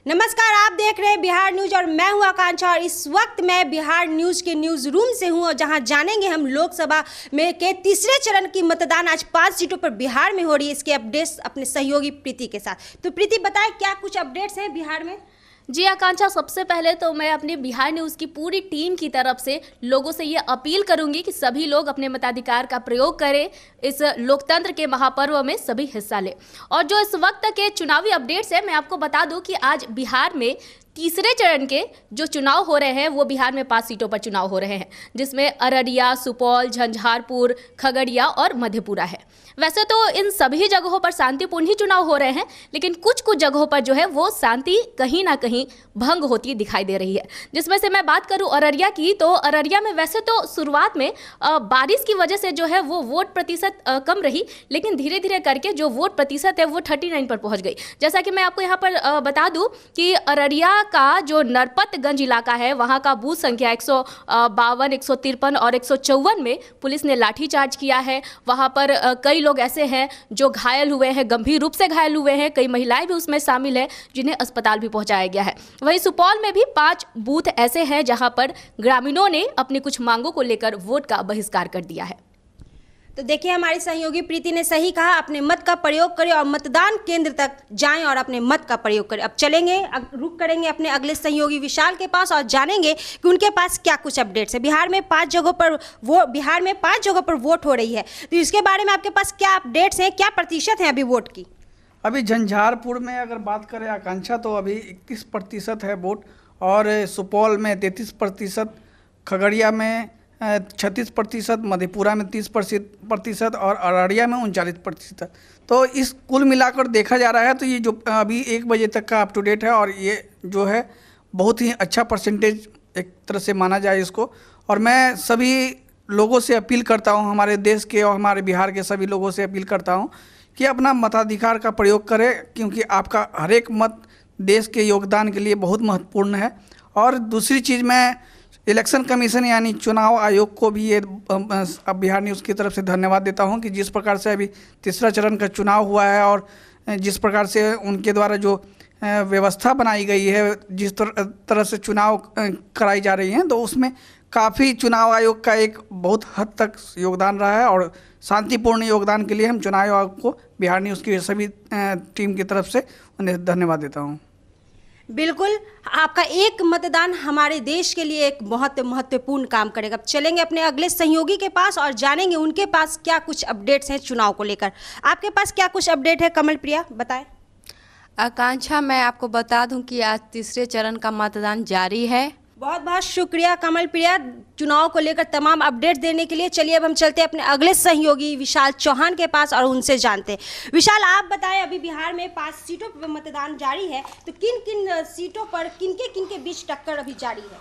नमस्कार, आप देख रहे हैं बिहार न्यूज और मैं हूं आकांक्षा। और इस वक्त मैं बिहार न्यूज के न्यूज रूम से हूं और जहां जानेंगे हम लोकसभा में के तीसरे चरण की मतदान आज 5 सीटों पर बिहार में हो रही है। इसके अपडेट्स अपने सहयोगी प्रीति के साथ। तो प्रीति, बताएं क्या कुछ अपडेट्स हैं बिहार में। जी आकांक्षा, सबसे पहले तो मैं अपने बिहार न्यूज़ की पूरी टीम की तरफ से लोगों से ये अपील करूंगी कि सभी लोग अपने मताधिकार का प्रयोग करें, इस लोकतंत्र के महापर्व में सभी हिस्सा लें। और जो इस वक्त के चुनावी अपडेट्स हैं, मैं आपको बता दूं कि आज बिहार में तीसरे चरण के जो चुनाव हो रहे हैं वो बिहार में 5 सीटों पर चुनाव हो रहे हैं, जिसमें अररिया, सुपौल, झंझारपुर, खगड़िया और मधेपुरा है। वैसे तो इन सभी जगहों पर शांतिपूर्ण ही चुनाव हो रहे हैं, लेकिन कुछ कुछ जगहों पर जो है वो शांति कहीं ना कहीं भंग होती दिखाई दे रही है। जिसमें से मैं बात करूं अररिया की, तो अररिया में वैसे तो शुरुआत में बारिश की वजह से जो है वो वोट प्रतिशत कम रही, लेकिन धीरे धीरे करके जो वोट प्रतिशत है वो 39 पर पहुंच गई। जैसा कि मैं आपको यहाँ पर बता दूं कि अररिया का जो नरपतगंज इलाका है, वहाँ का बूथ संख्या 152, 153 और 154 में पुलिस ने लाठीचार्ज किया है। वहाँ पर कई लोग ऐसे हैं जो घायल हुए हैं, गंभीर रूप से घायल हुए हैं। कई महिलाएं भी उसमें शामिल हैं जिन्हें अस्पताल भी पहुंचाया गया है। वहीं सुपौल में भी 5 बूथ ऐसे हैं जहां पर ग्रामीणों ने अपनी कुछ मांगों को लेकर वोट का बहिष्कार कर दिया है। तो देखिए, हमारी सहयोगी प्रीति ने सही कहा, अपने मत का प्रयोग करें और मतदान केंद्र तक जाएं और अपने मत का प्रयोग करें। अब चलेंगे, रुक करेंगे अपने अगले सहयोगी विशाल के पास और जानेंगे कि उनके पास क्या कुछ अपडेट्स है। बिहार में 5 जगहों पर वोट हो रही है, तो इसके बारे में आपके पास क्या अपडेट्स हैं, क्या प्रतिशत है अभी वोट की? अभी झंझारपुर में अगर बात करें आकांक्षा, तो अभी 31% है वोट, और सुपौल में 33%, खगड़िया में 36%, मधेपुरा में 30% और अररिया में 39%। तो इस कुल मिलाकर देखा जा रहा है तो ये जो अभी 1 बजे तक का अप टू डेट है, और ये जो है बहुत ही अच्छा परसेंटेज एक तरह से माना जाए इसको। और मैं सभी लोगों से अपील करता हूँ, हमारे देश के और हमारे बिहार के सभी लोगों से अपील करता हूँ कि अपना मताधिकार का प्रयोग करें, क्योंकि आपका हर एक मत देश के योगदान के लिए बहुत महत्वपूर्ण है। और दूसरी चीज़, मैं इलेक्शन कमीशन यानी चुनाव आयोग को भी ये अब बिहार न्यूज़ की तरफ से धन्यवाद देता हूं कि जिस प्रकार से अभी तीसरा चरण का चुनाव हुआ है और जिस प्रकार से उनके द्वारा जो व्यवस्था बनाई गई है, जिस तरह से चुनाव कराई जा रही हैं, तो उसमें काफ़ी चुनाव आयोग का एक बहुत हद तक योगदान रहा है। और शांतिपूर्ण योगदान के लिए हम चुनाव आयोग को बिहार न्यूज़ की सभी टीम की तरफ से उन्हें धन्यवाद देता हूँ। बिल्कुल, आपका एक मतदान हमारे देश के लिए एक बहुत महत्वपूर्ण काम करेगा। अब चलेंगे अपने अगले सहयोगी के पास और जानेंगे उनके पास क्या कुछ अपडेट्स हैं चुनाव को लेकर। आपके पास क्या कुछ अपडेट है कमल प्रिया, बताएं। आकांक्षा, मैं आपको बता दूं कि आज तीसरे चरण का मतदान जारी है। बहुत बहुत शुक्रिया कमल प्रिया, चुनाव को लेकर तमाम अपडेट देने के लिए। चलिए अब हम चलते हैं अपने अगले सहयोगी विशाल चौहान के पास और उनसे जानते हैं। विशाल, आप बताएं, अभी बिहार में 5 सीटों पर मतदान जारी है, तो किन किन सीटों पर किन के बीच टक्कर अभी जारी है?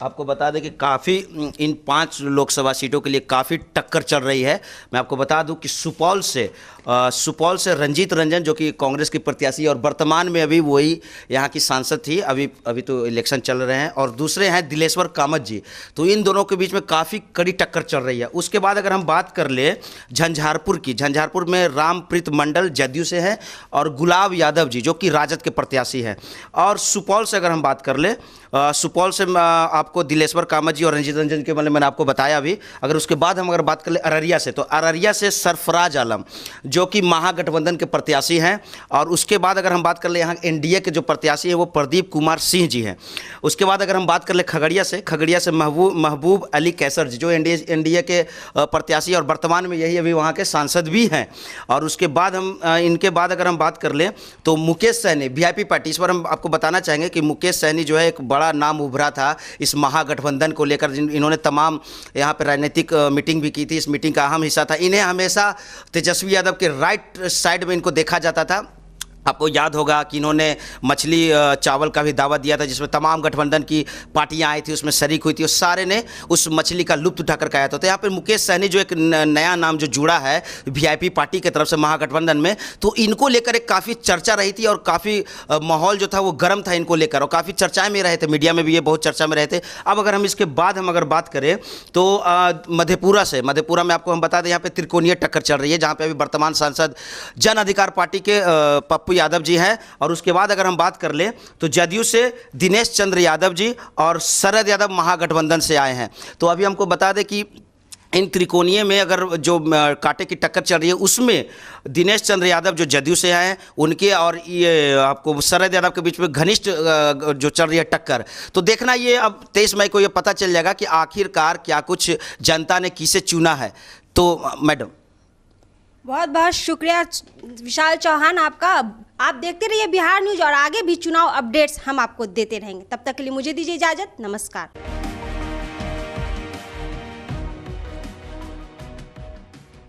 आपको बता दें कि काफ़ी इन 5 लोकसभा सीटों के लिए काफ़ी टक्कर चल रही है। मैं आपको बता दूं कि सुपौल से रंजीत रंजन, जो कि कांग्रेस की प्रत्याशी और वर्तमान में अभी वही यहाँ की सांसद थी, अभी तो इलेक्शन चल रहे हैं, और दूसरे हैं दिलेश्वर कामत जी। तो इन दोनों के बीच में काफ़ी कड़ी टक्कर चल रही है। उसके बाद अगर हम बात कर ले झंझारपुर की, झंझारपुर में रामप्रीत मंडल जदयू से हैं और गुलाब यादव जी जो कि राजद के प्रत्याशी हैं। और सुपौल से अगर हम बात कर ले, सुपौल से आपको दिलेश्वर कामत जी और रंजीत रंजन के बारे में मैंने आपको बताया अभी। अगर उसके बाद हम अगर बात कर ले अररिया से, तो अररिया से सरफराज आलम जो कि महागठबंधन के प्रत्याशी हैं। और उसके बाद अगर हम बात कर ले यहाँ एनडीए के जो प्रत्याशी हैं वो प्रदीप कुमार सिंह जी हैं। उसके बाद अगर हम बात कर ले खगड़िया से महबूब अली कैसर जी जो एनडीए के प्रत्याशी और वर्तमान में यही अभी वहाँ के सांसद भी हैं। और उसके बाद इनके बाद अगर हम बात कर लें तो मुकेश सहनी वीआईपी पार्टी, इस पर हम आपको बताना चाहेंगे कि मुकेश सहनी जो है एक बड़ा नाम उभरा था इस महागठबंधन को लेकर। इन्होंने तमाम यहाँ पर राजनीतिक मीटिंग भी की थी, इस मीटिंग का अहम हिस्सा था। इन्हें हमेशा तेजस्वी यादव के राइट साइड में इनको देखा जाता था। आपको याद होगा कि इन्होंने मछली चावल का भी दावा दिया था, जिसमें तमाम गठबंधन की पार्टियां आई थी, उसमें शरीक हुई थी, और सारे ने उस मछली का लुत्फ उठाकर खाया था। तो यहाँ पर मुकेश सहनी जो एक नया नाम जो जुड़ा है वीआईपी पार्टी की तरफ से महागठबंधन में, तो इनको लेकर एक काफ़ी चर्चा रही थी और काफ़ी माहौल जो था वो गर्म था इनको लेकर, और काफ़ी चर्चाएँ में रहे थे, मीडिया में भी ये बहुत चर्चा में रहे थे। अब अगर हम इसके बाद हम अगर बात करें तो मधेपुरा में आपको हम बता दें यहाँ पर त्रिकोणीय टक्कर चल रही है, जहाँ पर अभी वर्तमान सांसद जन अधिकार पार्टी के पप्पू यादव जी हैं, और उसके बाद अगर हम बात कर लें तो जदयू से दिनेश चंद्र यादव जी और शरद यादव महागठबंधन से आए हैं। तो अभी हमको बता दें कि इन त्रिकोणीय में अगर जो कांटे की टक्कर चल रही है उसमें दिनेश चंद्र यादव जो जदयू से हैं उनके और ये आपको शरद यादव के बीच में घनिष्ठ जो चल रही है टक्कर, तो देखना ये अब 23 मई को ये पता चल जाएगा कि आखिरकार क्या कुछ जनता ने किसे चुना है। तो मैडम बहुत बहुत शुक्रिया विशाल चौहान आपका। आप देखते रहिए बिहार न्यूज़ और आगे भी चुनाव अपडेट्स हम आपको देते रहेंगे। तब तक के लिए मुझे दीजिए इजाज़त, नमस्कार।